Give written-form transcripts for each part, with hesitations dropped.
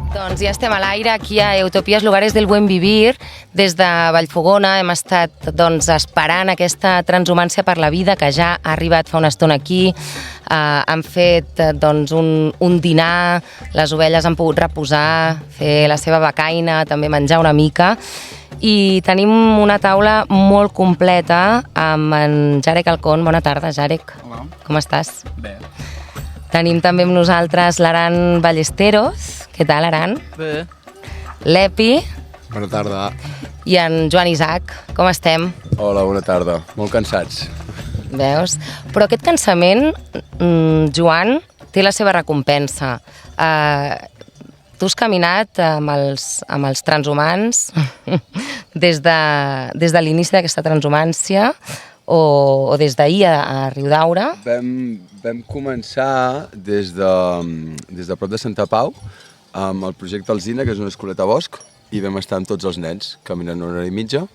Doncs ja estem a l'aire aquí a Utopies Lugares del Buen Vivir. Des de Vallfogona hem estat esperant aquesta transhumància per la vida que ja ha arribat fa una estona aquí. Han fet un dinar, les ovelles han pogut reposar, fer la seva becaina, també menjar una mica. I tenim una taula molt completa amb en Jarek Alcón. Bona tarda, Jarek. Hola. Com estàs? Bé. Tenim també amb nosaltres l'Aran Ballesteros. Què tal, Aran? Bé. L'Epi Bona tarda. i en Joan Isaac. Com estem? Hola, bona tarda. Molt cansats. Veus? Però aquest cansament, Joan, té la seva recompensa. Tu has caminat amb els transhumants des de l'inici d'aquesta transhumància o des d'ahir a Riudaura? Vam començar des de prop de Santa Pau amb el projecte Alzina, que és una escoleta a bosc, i vam estar amb tots els nens, caminant una hora i mitja,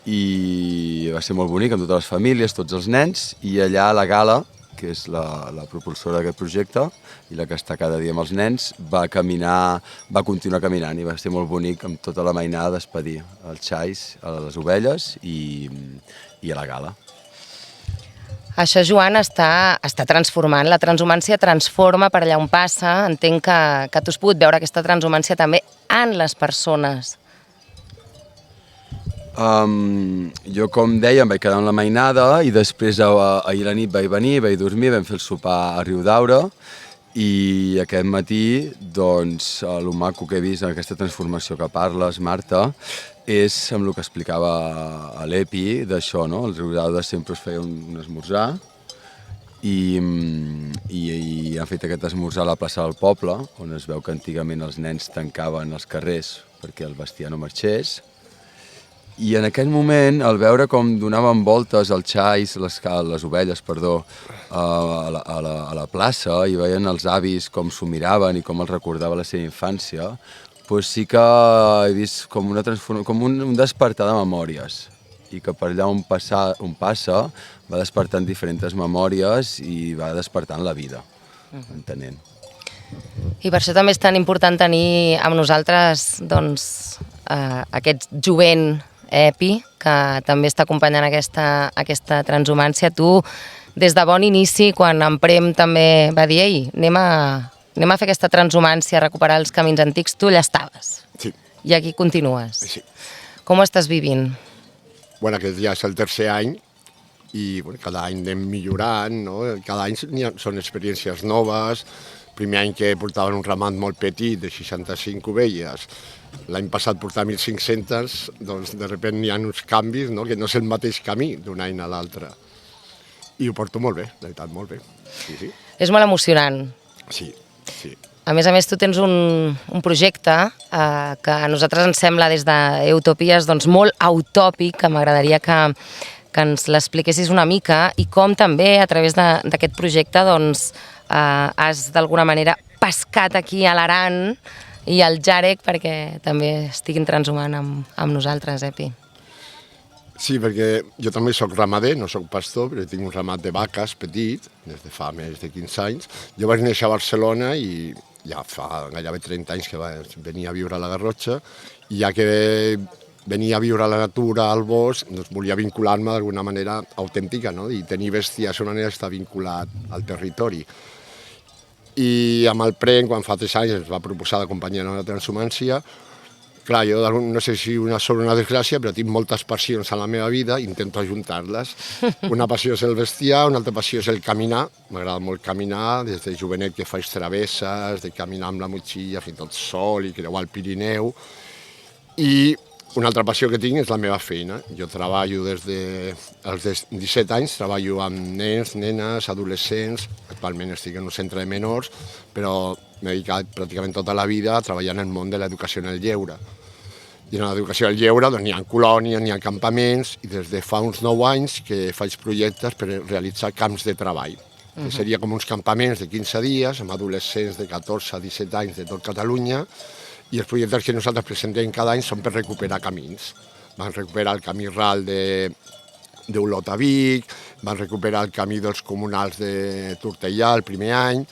i va ser molt bonic, amb totes les famílies, tots els nens, i allà a la Gala, que és la propulsora d'aquest projecte, i la que està cada dia amb els nens, va continuar caminant, i va ser molt bonic amb tota la mainada despedir els xais, a les ovelles i a la Gala. Això, Joan, està transformant. La transhumància transforma per allà on passa. Entenc que tu has pogut veure aquesta transhumància també en les persones. Jo, com deia, em vaig quedar amb la mainada i després ahir a la nit vaig venir, vaig dormir, vam fer el sopar a Riudaura i aquest matí, doncs, el maco que he vist en aquesta transformació que parles, Marta, és amb el que explicava a l'Epi d'això, no? El Riudaura sempre es feia un esmorzar i han fet aquest esmorzar a la plaça del poble, on es veu que antigament els nens tancaven els carrers perquè el bestiar no marxés. I en aquell moment, al veure com donaven voltes els xais, les ovelles, a la plaça, i veien els avis com s'ho miraven i com els recordava la seva infància, doncs sí que he vist com un despertar de memòries, i que per allà on passa va despertant diferents memòries i va despertant la vida, entenent. I per això també és tan important tenir amb nosaltres aquest jovent Epi, que també està acompanyant aquesta transhumància. Tu, des de bon inici, quan en Prem també va dir «Ei, anem a fer aquesta transhumància, a recuperar els camins antics», tu allà estaves. Sí. I aquí continues. Sí. Com ho estàs vivint? Bueno, aquest ja és el tercer any i cada any anem millorant, no? Cada any són experiències noves. Primer any que portaven un ramat molt petit de 65 ovelles, l'any passat portava 1.500, doncs de sobte hi ha uns canvis, no? Que no és el mateix camí d'un any a l'altre. I ho porto molt bé, la veritat, molt bé. Sí, sí. És molt emocionant. Sí, sí. A més, tu tens un projecte que a nosaltres ens sembla des d'Utopies molt utòpic, que m'agradaria que ens l'expliquessis una mica, i com també a través d'aquest projecte has d'alguna manera pescat aquí a l'Aran i al Jarek perquè també estiguin transhumant amb nosaltres, Epi. Sí, perquè jo també soc ramader, no soc pastor, però tinc un ramat de vaques petit, des de fa més de 15 anys. Jo vaig néixer a Barcelona i ja fa gairebé 30 anys que venia a viure a la Garrotxa, i ja que venia a viure a la natura, al bosc, doncs volia vincular-me d'alguna manera autèntica, no? I tenir bèstia és una manera d'estar vinculat al territori. I amb el Prem, quan fa 3 anys ens va proposar d'acompanyar a la transhumància, clar, jo no sé si una sort o una desgràcia, però tinc moltes passions a la meva vida i intento ajuntar-les. Una passió és el bestiar, una altra passió és el caminar. M'agrada molt caminar, des de jovenet que faig travesses, de caminar amb la motxilla fins i tot sol i creuar el Pirineu. I una altra passió que tinc és la meva feina. Jo treballo des dels 17 anys, treballo amb nens, nenes, adolescents, actualment estic en un centre de menors, però m'he dedicat pràcticament tota la vida a treballar en el món de l'educació en el lleure. I en l'educació del lleure n'hi ha colònies, n'hi ha campaments, i des de fa uns 9 anys que faig projectes per realitzar camps de treball. Que seria com uns campaments de 15 dies amb adolescents de 14 a 17 anys de tot Catalunya, i els projectes que nosaltres presentem cada any són per recuperar camins. Vam recuperar el camí ral de d'Olot a Vic, van recuperar el camí dels comunals de Tortellà el primer any,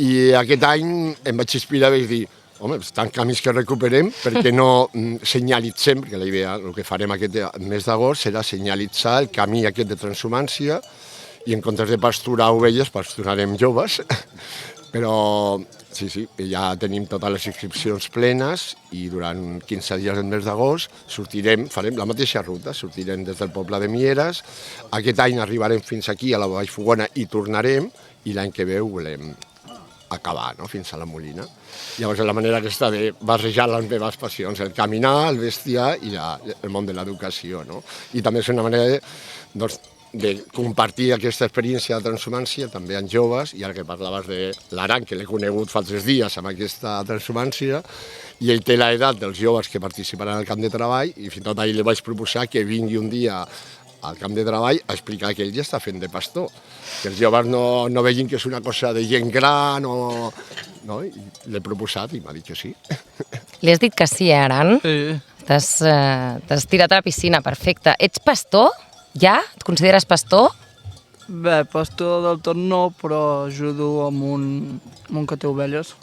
i aquest any em vaig inspirar i vaig dir, home, tants camins que recuperem, perquè no senyalitzem, perquè la idea, el que farem aquest mes d'agost serà senyalitzar el camí aquest de transhumància, i en comptes de pasturar ovelles, pasturarem joves, però sí, ja tenim totes les inscripcions plenes i durant 15 dies del mes d'agost sortirem, farem la mateixa ruta, sortirem des del poble de Mieres, aquest any arribarem fins aquí a la Vallfogona i tornarem, i l'any que ve ho volem acabar, no?, fins a la Molina. Llavors és la manera aquesta de barrejar les meves passions, el caminar, el bestiar i el món de l'educació, no? I també és una manera de compartir aquesta experiència de transhumància també amb joves, i ara que parlaves de l'Aran, que l'he conegut fa 3 dies amb aquesta transhumància, i ell té l'edat dels joves que participaran al camp de treball, i fins i tot ahir li vaig proposar que vingui un dia al camp de treball a explicar que ell ja està fent de pastor, que els joves no vegin que és una cosa de gent gran o... No? L'he proposat i m'ha dit que sí. Li has dit que sí, Aran? Sí. T'has tirat a la piscina, perfecte. Ets pastor? Ja? Et consideres pastor? Bé, pastor del tot no, però ajudo amb un que té ovelles.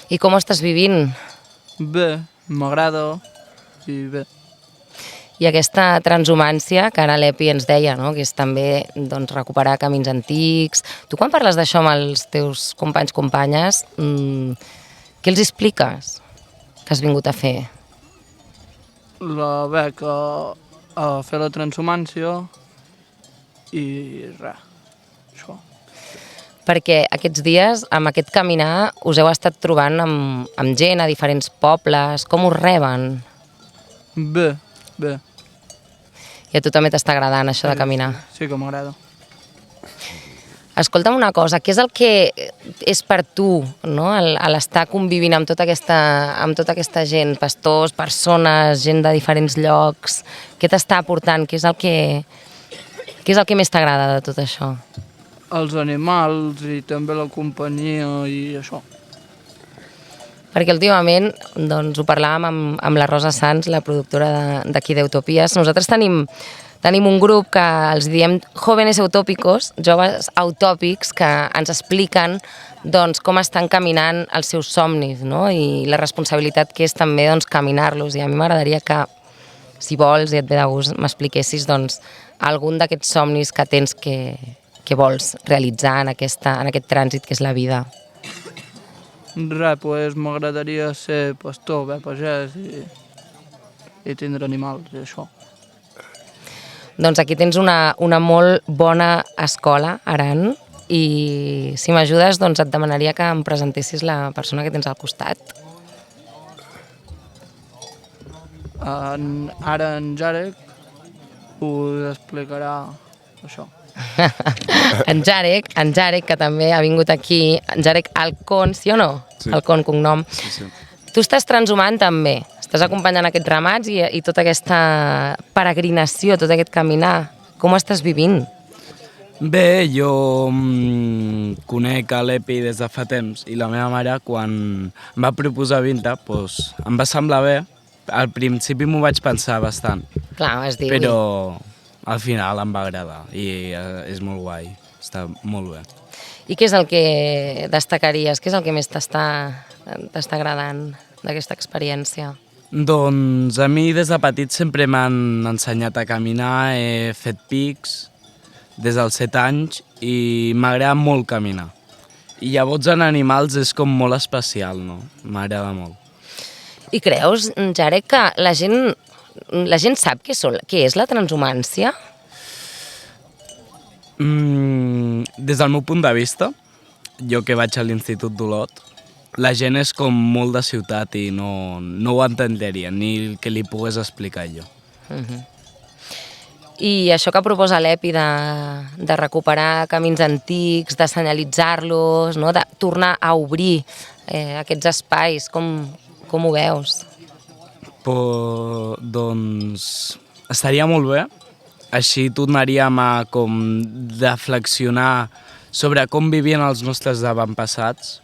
I com estàs vivint? Bé, m'agrada i bé. I aquesta transhumància, que ara l'Epi ens deia, no?, que és també recuperar camins antics. Tu quan parles d'això amb els teus companys, companyes, què els expliques que has vingut a fer? Bé, que a fer la transhumància i res, això. Perquè aquests dies, amb aquest caminar, us heu estat trobant amb gent a diferents pobles. Com us reben? Bé. I a tu també t'està agradant això de caminar? Sí que m'agrada. Escolta'm una cosa, què és el que és per tu, no?, l'estar convivint amb tota aquesta gent, pastors, persones, gent de diferents llocs? Què t'està aportant? Què és el que més t'agrada de tot això? Els animals i també la companyia i això. Perquè últimament ho parlàvem amb la Rosa Sans, la productora d'aquí d'Utopies. Nosaltres tenim un grup que els diem Jóvenes Utópicos, joves utòpics, que ens expliquen com estan caminant els seus somnis, no?, i la responsabilitat que és també caminar-los. I a mi m'agradaria que, si vols i et ve de gust, m'expliquessis algun d'aquests somnis que tens que vols realitzar en aquest trànsit que és la vida. Res, doncs m'agradaria ser pastor, pagès i tindre animals i això. Doncs aquí tens una molt bona escola, Aran, i si m'ajudes et demanaria que em presentessis la persona que tens al costat. Ara en Jarek us explicarà això. En Jarek, que també ha vingut aquí, en Jarek Alcón, sí o no? Sí. Alcón, cognom. Sí. Tu estàs transhumant també, estàs acompanyant aquests ramats i tota aquesta peregrinació, tot aquest caminar. Com ho estàs vivint? Bé, jo conec l'Epi des de fa temps i la meva mare, quan em va proposar vindre, em va semblar bé. Al principi m'ho vaig pensar bastant, Clar, vas dir... però al final em va agradar i és molt guai, està molt bé. I què és el que destacaries? Què és el que més t'està agradant d'aquesta experiència? Doncs a mi des de petit sempre m'han ensenyat a caminar, he fet pics des dels 7 anys i m'agrada molt caminar. I llavors en animals és com molt especial, no? M'agrada molt. I creus, Jarek, que la gent sap què és la transhumància? Des del meu punt de vista, jo que vaig a l'Institut d'Olot, la gent és com molt de ciutat i no ho entendria, ni que li pogués explicar jo. I això que proposa l'Epi de recuperar camins antics, de senyalitzar-los, no? De tornar a obrir aquests espais, com ho veus? Doncs estaria molt bé. Així tornaríem a reflexionar sobre com vivien els nostres avantpassats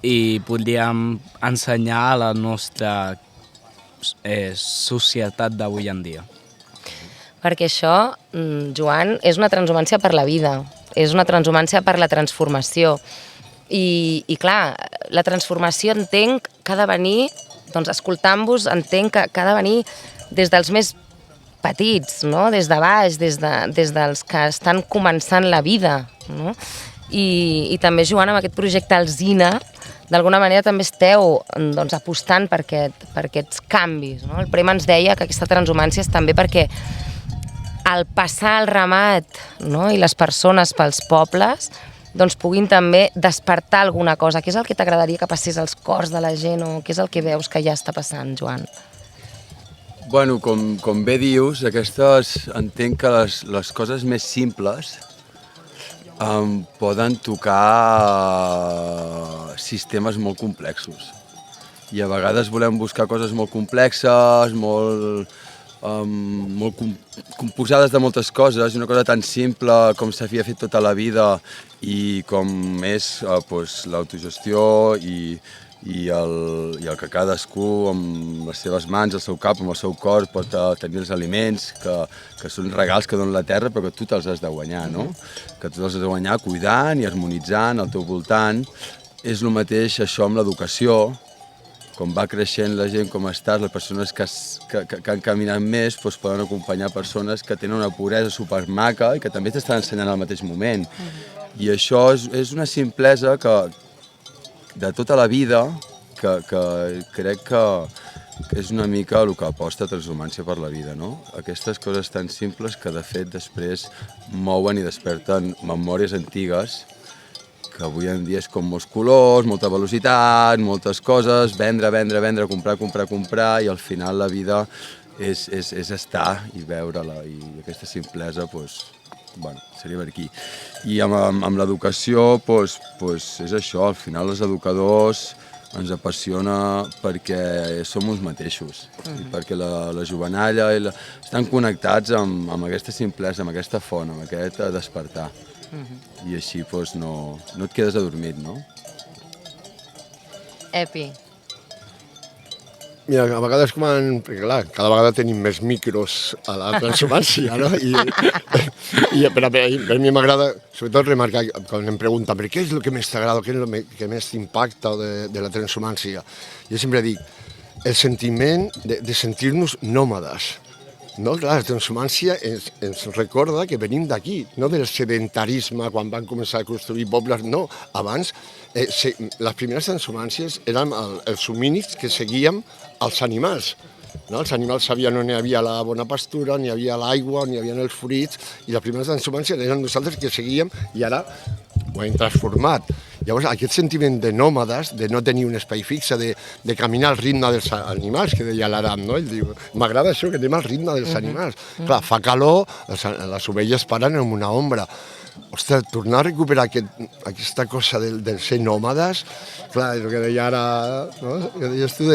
i podríem ensenyar a la nostra societat d'avui en dia. perquè això, Joan, és una transhumància per la vida, és una transhumància per la transformació. I clar, la transformació entenc que ha de venir, doncs escoltant-vos entenc que ha de venir des dels més petits, no? Des de baix, des dels que estan començant la vida, no? I també, Joan, amb aquest projecte Alzina, d'alguna manera també esteu doncs, apostant per aquests canvis, no? El Prem ens deia que aquesta transhumància és també perquè al passar el ramat, no? I les persones pels pobles doncs puguin també despertar alguna cosa. Què és el que t'agradaria que passés als cors de la gent o què és el que veus que ja està passant, Joan? Bueno, com bé dius, entenc que les coses més simples poden tocar sistemes molt complexos. I a vegades volem buscar coses molt complexes, molt composades de moltes coses, i una cosa tan simple com s'havia fet tota la vida i com és l'autogestió i el que cadascú amb les seves mans, el seu cap, amb el seu cor pot tenir els aliments que són regals que dona la terra però que tu te'ls has de guanyar, no? Que tu te'ls has de guanyar cuidant i harmonitzant al teu voltant. És el mateix això amb l'educació. Com va creixent la gent, com estàs, les persones que han caminat més poden acompanyar persones que tenen una puresa supermaca i que també t'estan ensenyant al mateix moment. I això és una simplesa de tota la vida que crec que és una mica el que aposta Transhumància per la vida, no? Aquestes coses tan simples que de fet després mouen i desperten memòries antigues que avui en dia és com molts colors, molta velocitat, moltes coses, vendre, comprar, i al final la vida és estar i veure-la, i aquesta simplesa, seria per aquí. I amb l'educació, és això, al final els educadors ens apassiona perquè som uns mateixos, i perquè la jovenalla estan connectats amb aquesta simplesa, amb aquesta font, amb aquest despertar. I així no et quedes adormit, no? Epi. Mira, a vegades perquè clar, cada vegada tenim més micros a la transhumància, no? I per mi m'agrada, sobretot, remarcar, quan em pregunten per què és el que més t'agrada, què és el que més t'impacta de la transhumància, jo sempre dic, el sentiment de sentir-nos nòmades. No, clar, la transhumància ens recorda que venim d'aquí, no del sedentarisme quan van començar a construir pobles, no. Abans, les primeres transhumàncies eren els homínids que seguíem els animals. No? Els animals sabien on hi havia la bona pastura, on hi havia l'aigua, on hi havia els fruits, i les primeres transhumàncies eren nosaltres que seguíem i ara ho hem transformat. Llavors, aquest sentiment de nòmades, de no tenir un espai fixe, de caminar al ritme dels animals, que deia l'Aram, no? Ell diu, m'agrada això, que anem al ritme dels animals. Clar, fa calor, les ovelles paren en una ombra. Ostres, tornar a recuperar aquesta cosa del ser nòmades, clar, el que deia ara, no? Que deies tu,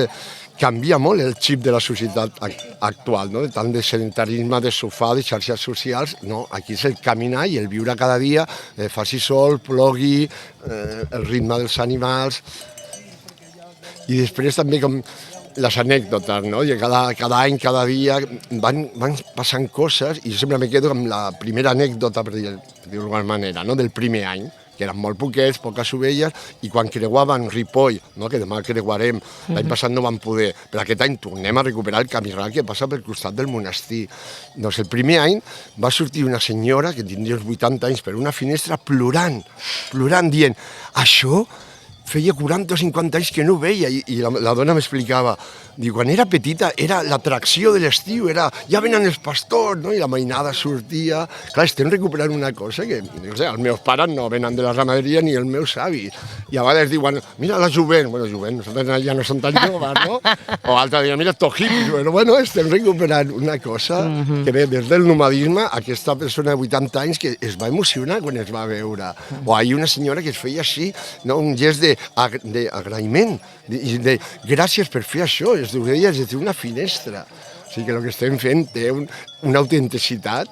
canvia molt el xip de la societat actual, no? Tant de sedentarisme, de sofà, de xarxes socials, no, aquí és el caminar i el viure cada dia, faci sol, plogui, el ritme dels animals. I després també com les anècdotes, no? I cada any, cada dia van passant coses i jo sempre me quedo amb la primera anècdota, per dir-ho d'alguna manera, no? Del primer any, que eren molt poquets, poques ovelles, i quan creuaven Ripoll, no? Que demà creuarem, l'any passat no vam poder, però aquest any tornem a recuperar el camí ral que passa pel costat del monestir. Doncs el primer any va sortir una senyora, que tindria uns 80 anys, per una finestra plorant, dient, això feia 40 o 50 anys que no ho veia, i la dona m'explicava, diu, quan era petita era l'atracció de l'estiu, ja venen els pastors, no? I la mainada sortia. Clar, estem recuperant una cosa que, no sé, els meus pares no venen de la ramaderia ni els meus avis. I a vegades diuen, mira la jovent, nosaltres ja no som tan joves, no? O altres diuen, mira, estos hippies, bueno, estem recuperant una cosa que ve des del nomadisme, aquesta persona de 80 anys que es va emocionar quan es va veure. O hi ha una senyora que es feia així, no? Un gest d'agraïment, de gràcies per fer això, es deia des d'una finestra. O sigui que el que estem fent té una autenticitat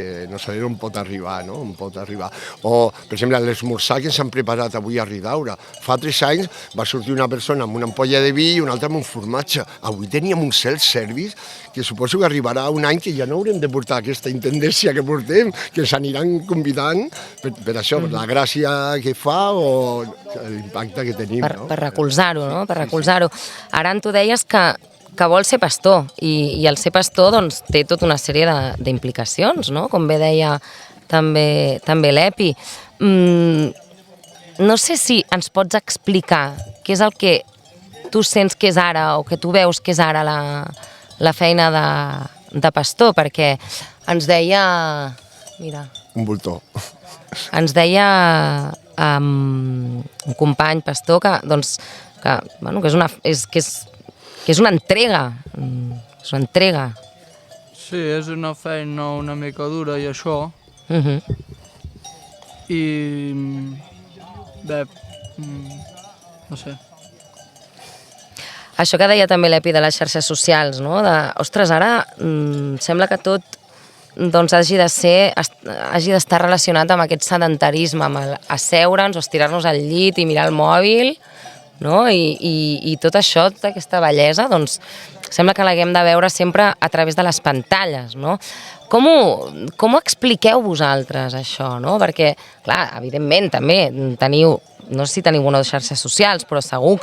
que no sabem on pot arribar, no? On pot arribar. O, per exemple, l'esmorzar que s'han preparat avui a Ridaura. Fa 3 anys va sortir una persona amb una ampolla de vi i una altra amb un formatge. Avui teníem un self-service que suposo que arribarà un any que ja no haurem de portar aquesta intendència que portem, que ens aniran convidant per això, per la gràcia que fa o l'impacte que tenim. Per recolzar-ho, no? Per recolzar-ho. Ara tu deies que vol ser pastor i el ser pastor doncs, té tota una sèrie d'implicacions, no? Com bé deia també l'Epi. No sé si ens pots explicar què és el que tu sents que és ara o que tu veus que és ara la feina de pastor, perquè ens deia... Mira... Un voltor. Ens deia un company pastor que és una entrega. És una entrega. Sí, és una feina una mica dura i això. I... bé, no sé. Això que deia també l'Epi de les xarxes socials, no? Ostres, ara sembla que tot doncs, hagi d'estar relacionat amb aquest sedentarisme, amb asseure'ns o estirar-nos al llit i mirar el mòbil, no? I tot això, tota aquesta bellesa, doncs, sembla que l'haguem de veure sempre a través de les pantalles, no? Com ho expliqueu vosaltres, això, no? Perquè, clar, evidentment, també teniu, no sé si teniu una o dues xarxes socials, però segur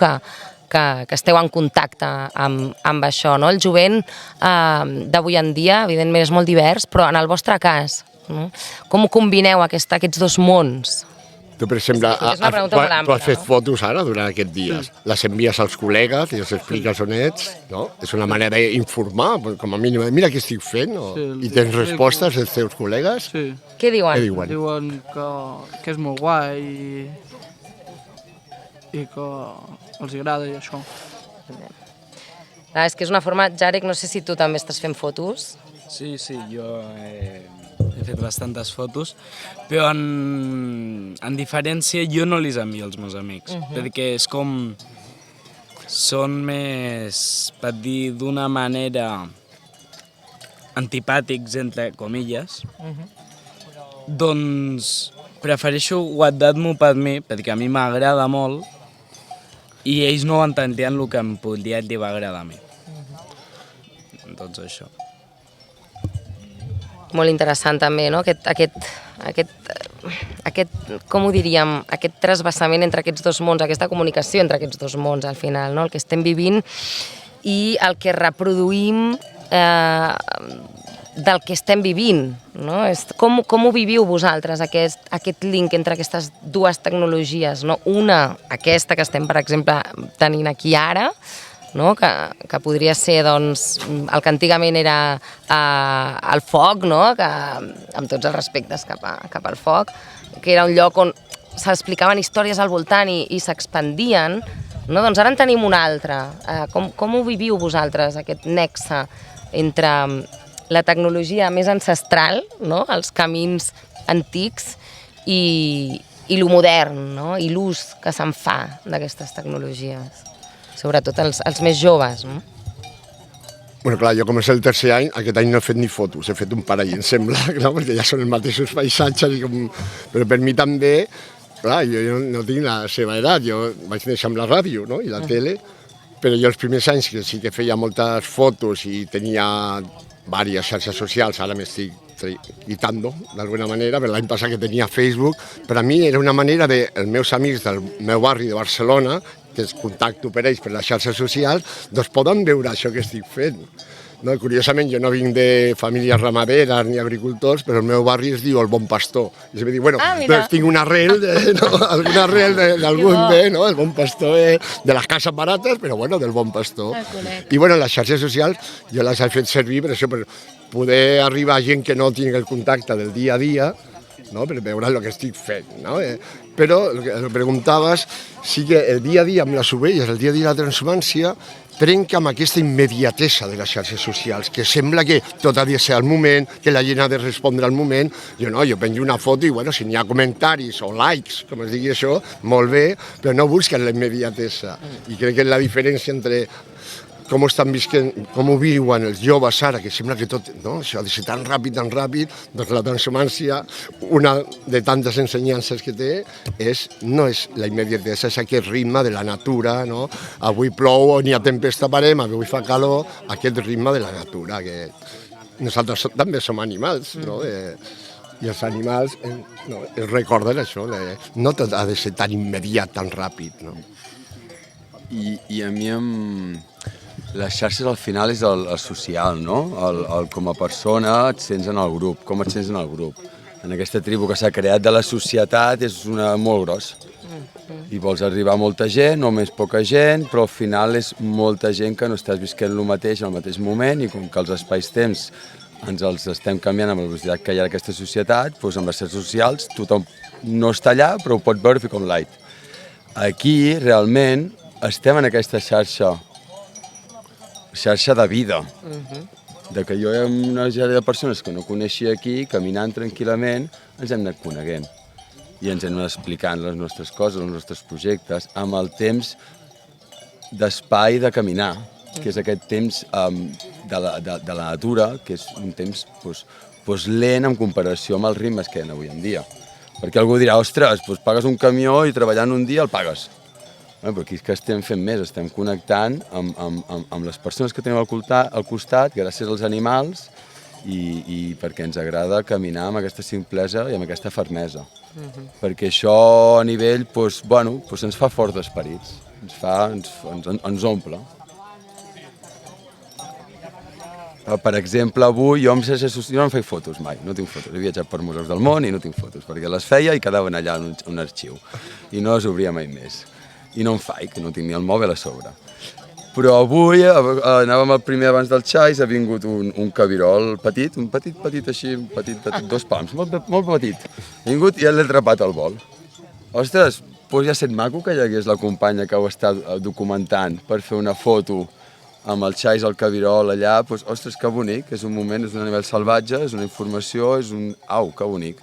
que esteu en contacte amb això, no? El jovent d'avui en dia, evidentment, és molt divers, però en el vostre cas, no? Com ho combineu aquests dos mons? Tu, per exemple, és una pregunta molt tu has fet àmplia, no? fotos ara durant aquests dies. Les envies als col·legues i els expliques on ets, no? És una manera d'informar, com a mínim. Mira què estic fent, no? I tens respostes dels teus col·legues? Sí. Què diuen? Què diuen? Diuen que és molt guai i que els agrada i això. És que és una forma... Jarek, no sé si tu també estàs fent fotos. Sí, jo he fet bastantes fotos, però en diferència jo no les envio als meus amics, perquè és com... Són més, per dir d'una manera, antipàtics, entre comilles. Doncs prefereixo guardar-m'ho per mi, perquè a mi m'agrada molt, i ells no entendrien el que em podria arribar a agradar a mi. Doncs això. Molt interessant també, no? Com ho diríem, aquest trasbassament entre aquests dos mons, aquesta comunicació entre aquests dos mons al final, no? El que estem vivint i el que reproduïm del que estem vivint, no? Com ho viviu vosaltres, aquest link entre aquestes dues tecnologies, no? Una, aquesta que estem, per exemple, tenint aquí ara, no? Que podria ser doncs, el que antigament era el foc, no? Amb tots els respectes cap al foc, que era un lloc on s'explicaven històries al voltant i s'expandien, no? Doncs ara en tenim una altra. Com ho viviu vosaltres, aquest nexe entre la tecnologia més ancestral, no? Els camins antics i lo modern, no? I l'ús que se'n fa d'aquestes tecnologies? Sobretot els més joves, no? Bueno, clar, jo com és el tercer any, aquest any no he fet ni fotos, he fet un parell, em sembla, no? Perquè ja són els mateixos paisatges, però per mi també, clar, jo no tinc la seva edat, jo vaig néixer amb la ràdio, no? I la tele, però jo els primers anys que sí que feia moltes fotos i tenia diverses xarxes socials, ara m'estic quitando d'alguna manera, però l'any passat que tenia Facebook, per a mi era una manera els meus amics del meu barri de Barcelona, que es contacto per ells per les xarxes socials, doncs poden veure això que estic fent. No? Curiosament, jo no vinc de famílies ramaderes ni agricultors, però el meu barri es diu el Bon Pastor. I em dic, bueno, doncs tinc una arrel, alguna arrel d'algun bé, no? El Bon Pastor de les cases barates, però bueno, del Bon Pastor. I bueno, les xarxes socials jo les he fet servir per això, per poder arribar a gent que no tingui el contacte del dia a dia, no? Per veure el que estic fent, no? Però, el que preguntaves, sí que el dia a dia amb les ovelles, el dia a dia de la transhumància, trenca amb aquesta immediatesa de les xarxes socials, que sembla que tot ha de ser al moment, que la gent ha de respondre al moment. Jo no, jo penjo una foto i, bueno, si n'hi ha comentaris o likes, com es digui això, molt bé, però no busquen la immediatesa. I crec que és la diferència entre com estan visquent, com ho viuen els joves ara, que sembla que tot, no? Això ha de ser tan ràpid, doncs la transhumància, una de tantes ensenyances que té, no és la immediatesa, és aquest ritme de la natura, no? Avui plou o n'hi ha tempesta, parem, avui fa calor, aquest ritme de la natura, que nosaltres també som animals, no? I els animals es recorden això, no tot ha de ser tan immediat, tan ràpid, no? I a mi les xarxes al final és el social, no? Com a persona et sents en el grup, com et sents en el grup. En aquesta tribu que s'ha creat de la societat és molt gros. I vols arribar a molta gent, només poca gent, però al final és molta gent que no estàs visquent el mateix al mateix moment i com que els espais-temps ens els estem canviant amb la velocitat que hi ha en aquesta societat, doncs amb les xarxes socials tothom no està allà però ho pot veure com light. Aquí realment estem en aquesta xarxa de vida, de que jo amb una sèrie de persones que no coneixia aquí, caminant tranquil·lament, ens hem anat coneguent i ens hem anat explicant les nostres coses, els nostres projectes, amb el temps d'espai de caminar, que és aquest temps de la natura, que és un temps lent en comparació amb els ritmes que hi ha avui en dia. Perquè algú dirà, ostres, pagues un camió i treballant un dia el pagues. Però aquí és que estem fent més, estem connectant amb les persones que tenim al costat, gràcies als animals, i perquè ens agrada caminar amb aquesta simplesa i amb aquesta fermesa. Perquè això a nivell ens fa forts d'esperits, ens omple. Per exemple, avui jo no em faig fotos mai, no tinc fotos. He viatjat per museus del món i no tinc fotos, perquè les feia i quedaven allà en un arxiu. I no les obria mai més. I no em faig, que no tinc ni el mòbil a sobre. Però avui anàvem el primer abans del xais, ha vingut un cabirol petit, un petit així, petit, 2 pams, molt petit. Ha vingut i l'he atrapat al vol. Ostres, ja ha estat maco que hi hagués la companya que ho està documentant per fer una foto amb el xais, el cabirol allà, ostres, que bonic, és un moment, és un animal salvatge, és una informació, és un... Au, que bonic.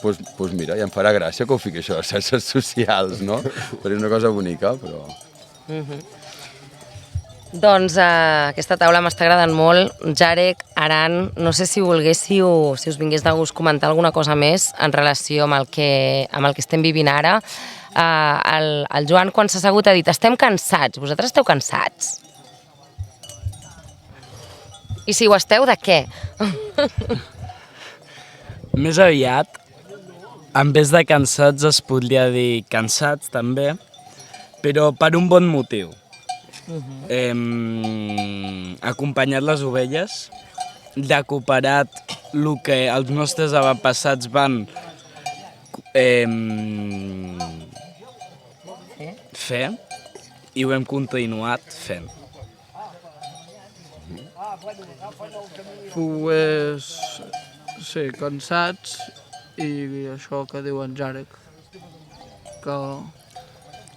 Doncs mira, ja em farà gràcia que ho fiqui això a les xarxes socials, no? Perquè és una cosa bonica, però... Doncs aquesta taula m'està agradant molt. Jarek, Aran, no sé si volguéssiu, si us vingués de gust comentar alguna cosa més en relació amb el que estem vivint ara. El Joan, quan s'ha assegut, ha dit, estem cansats. Vosaltres esteu cansats? I si ho esteu, de què? Més aviat, en vez de cansats es podria dir cansats també, però per un bon motiu. Hem acompanyat les ovelles, recuperat el que els nostres avantpassats van fer i ho hem continuat fent. Pues, sí, cansats i això que diu en Jarek, que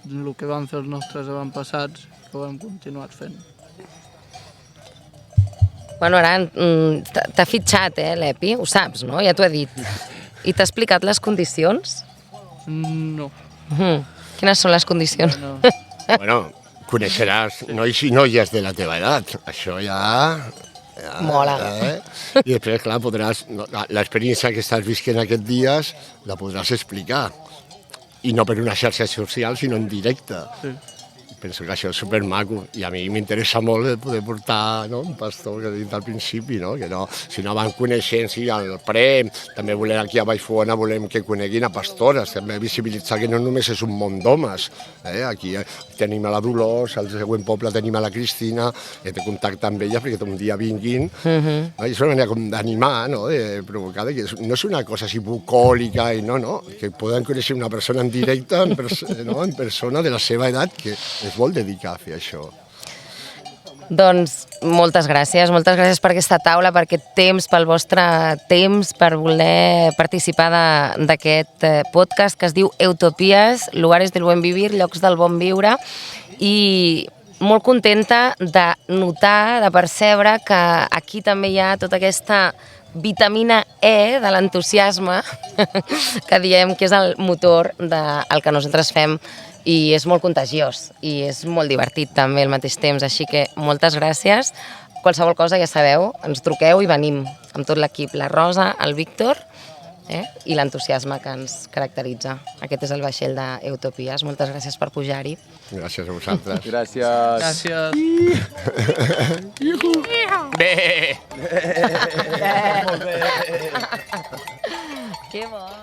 el que van fer els nostres avantpassats que ho hem continuat fent. Bueno, Aran, t'ha fitxat, l'EPI, ho saps, no? Ja t'ho he dit. I t'ha explicat les condicions? No. Quines són les condicions? No. Bueno, coneixeràs nois i noies de la teva edat, això ja... Mola. I després, clar, l'experiència que estàs visquent aquests dies la podràs explicar. I no per una xarxa social, sinó en directe. Sí. Penso que això és supermaco i a mi m'interessa molt poder portar un pastor que he dit al principi, que no, si no van coneixent, sí, al Prem, també volem aquí a Vallfogona, volem que coneguin a pastores, també visibilitzar que no només és un món d'homes, aquí tenim a la Dolors, al següent poble tenim a la Cristina, he de contactar amb elles perquè un dia vinguin, i és una manera com d'animar, de provocar, que no és una cosa així bucòlica, que poden conèixer una persona en directe, en persona de la seva edat, que es vol dedicar a fer això. Doncs moltes gràcies per aquesta taula, per aquest temps, pel vostre temps, per voler participar d'aquest podcast que es diu Utopies, lugares del buen vivir, llocs del bon viure, i molt contenta de notar, de percebre que aquí també hi ha tota aquesta vitamina E de l'entusiasme que diem que és el motor del que nosaltres fem i és molt contagiós i és molt divertit també al mateix temps, així que moltes gràcies. Qualsevol cosa ja sabeu, ens truqueu i venim amb tot l'equip, la Rosa, el Víctor i l'entusiasme que ens caracteritza. Aquest és el vaixell d'Utopies. Moltes gràcies per pujar-hi. Gràcies a vosaltres. Gràcies. Gràcies. Bé! Que bon!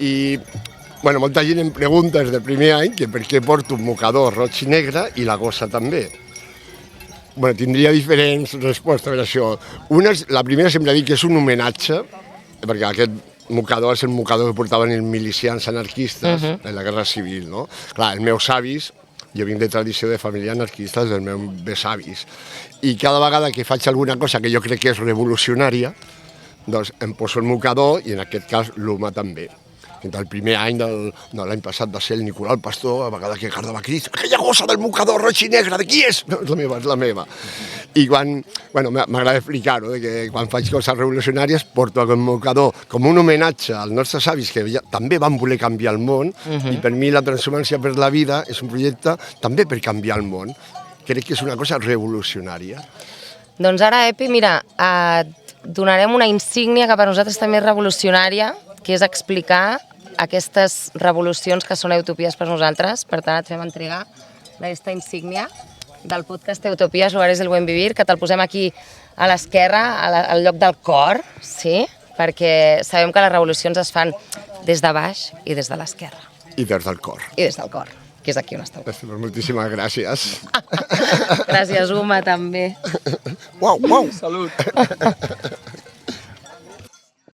I, bueno, molta gent em pregunta des del primer any que per què porto un mocador roig i negre i la gossa també. Bueno, tindria diferents respostes per això. La primera sempre dic que és un homenatge, perquè aquest mocador és el mocador que portaven els milicians anarquistes en la Guerra Civil, no? Clar, els meus avis, jo vinc de tradició de família anarquista dels meus besavis, i cada vegada que faig alguna cosa que jo crec que és revolucionària, doncs em poso el mocador i en aquest cas l'huma també. El primer any de l'any passat va ser el Nicolau Pastor, a vegades que cardava crit, aquella gossa del mocador roig i negre, de qui és? No, és la meva, és la meva. I quan, bueno, m'agrada explicar-ho, que quan faig coses revolucionàries porto aquest mocador com un homenatge als nostres avis que també van voler canviar el món, i per mi la Transhumància per la Vida és un projecte també per canviar el món. Crec que és una cosa revolucionària. Doncs ara, Epi, mira, et donarem una insígnia que per nosaltres també és revolucionària, que és explicar aquestes revolucions que són Utopies per nosaltres. Per tant, et fem entregar aquesta insígnia del podcast Utopies, lugares del buen vivir, que te'l posem aquí a l'esquerra, al lloc del cor, sí? Perquè sabem que les revolucions es fan des de baix i des de l'esquerra. I des del cor. I des del cor, que és aquí on esteu. Moltíssimes gràcies. Gràcies, Uma, també. Uau, uau. Salut.